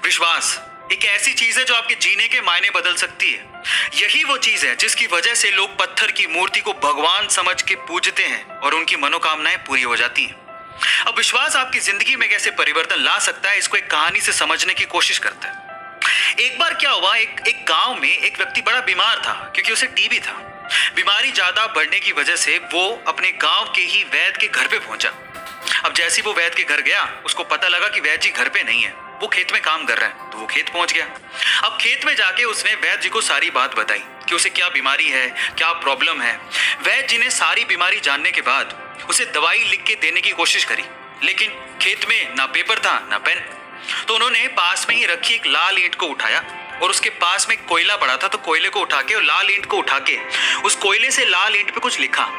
विश्वास एक ऐसी चीज है जो आपके जीने के मायने बदल सकती है। यही वो चीज है जिसकी वजह से लोग पत्थर की मूर्ति को भगवान समझ के पूजते हैं और उनकी मनोकामनाएं पूरी हो जाती हैं। अब विश्वास आपकी जिंदगी में कैसे परिवर्तन ला सकता है, इसको एक कहानी से समझने की कोशिश करते हैं। एक बार क्या हुआ, एक गांव में एक व्यक्ति बड़ा बीमार था क्योंकि उसे टीबी था। बीमारी ज्यादा बढ़ने की वजह से वो अपने गांव के ही वैद्य के घर पे पहुंचा। अब जैसे ही वो वैद्य के घर गया, उसको पता लगा कि वैद्य जी घर पे नहीं है, वो खेत में काम कर रहे हैं। तो वो खेत पहुंच गया। अब खेत में जाके उसने वैद्य जी को सारी बात बताई कि उसे क्या बीमारी है, क्या प्रॉब्लम है। वैद्य जी ने सारी बीमारी जानने के बाद उसे दवाई लिख के देने की कोशिश करी, लेकिन खेत में ना पेपर था ना पेन। तो उन्होंने पास में ही रखी एक लाल ईंट को उठाया और उसके पास में कोयला पड़ा था, तो कोयले को उठा के और लाल ईंट को उठा के उस कोयले से लाल ईंट पे कुछ लिखा।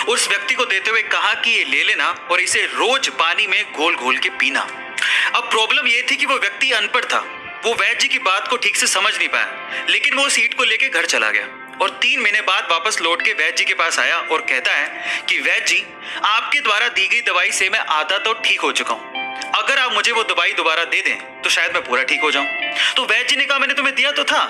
उस व्यक्ति को देते हुए कहा कि ये ले लेना और इसे रोज पानी में घोल घोल के पीना। अब प्रॉब्लम ये थी कि वो व्यक्ति अनपढ़ था, वो वैद्य जी की बात को ठीक से समझ नहीं पाया, लेकिन वो उस ईंट को लेके घर चला गया और 3 महीने बाद वापस लौट के वैद्य जी के पास आया और कहता है कि वैद्य जी, आपके द्वारा दी गई दवाई से मैं आधा तो ठीक हो चुका हूँ। अगर आप मुझे वो दवाई दोबारा दे दें तो शायद मैं पूरा ठीक हो जाऊं। तो वैद्य जी ने कहा, मैंने तुम्हें दिया तो था।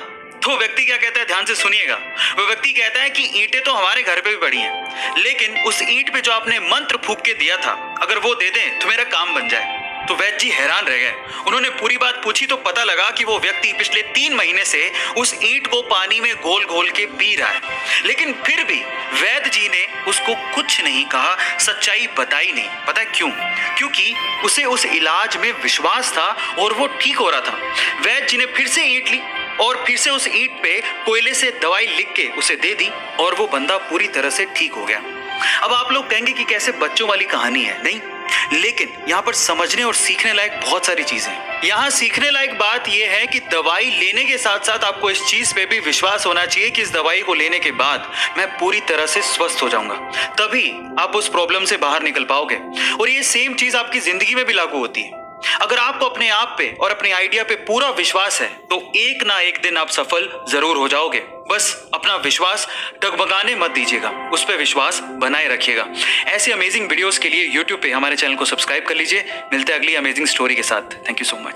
तो व्यक्ति क्या कहता है, ध्यान से सुनिएगा। वो व्यक्ति कहता है कि ईंटें तो हमारे घर पे भी पड़ी हैं, लेकिन उस ईंट पे जो आपने मंत्र फूंक के दिया था, अगर वो दे दें तो मेरा काम बन जाए। तो वैद्य जी हैरान रह गए। उन्होंने पूरी बात पूछी तो पता लगा कि वो व्यक्ति पिछले 3 महीने से उस ईंट को पानी में घोल घोल के पी रहा है, लेकिन फिर भी वैद्य जी ने उसको कुछ नहीं कहा, सच्चाई बताई नहीं। पता है क्यों? क्योंकि उसे उस इलाज में विश्वास था और वो ठीक हो रहा था। वैद्य जी ने फिर से ईंट ली और फिर से उस ईंट पे कोयले से दवाई लिख के उसे दे दी और वो बंदा पूरी तरह से ठीक हो गया। अब आप लोग कहेंगे कि कैसे बच्चों वाली कहानी है, नहीं, लेकिन यहाँ पर समझने और सीखने लायक बहुत सारी चीजें हैं। यहाँ सीखने लायक बात यह है कि दवाई लेने के साथ साथ आपको इस चीज पे भी विश्वास होना चाहिए कि इस दवाई को लेने के बाद मैं पूरी तरह से स्वस्थ हो जाऊंगा, तभी आप उस प्रॉब्लम से बाहर निकल पाओगे। और ये सेम चीज आपकी जिंदगी में भी लागू होती है। अगर आपको अपने आप पे और अपने आइडिया पे पूरा विश्वास है तो एक ना एक दिन आप सफल जरूर हो जाओगे। बस अपना विश्वास डगमगाने मत दीजिएगा, उस पे विश्वास बनाए रखिएगा। ऐसे अमेजिंग वीडियोस के लिए YouTube पे हमारे चैनल को सब्सक्राइब कर लीजिए। मिलते हैं अगली अमेजिंग स्टोरी के साथ। Thank you so much.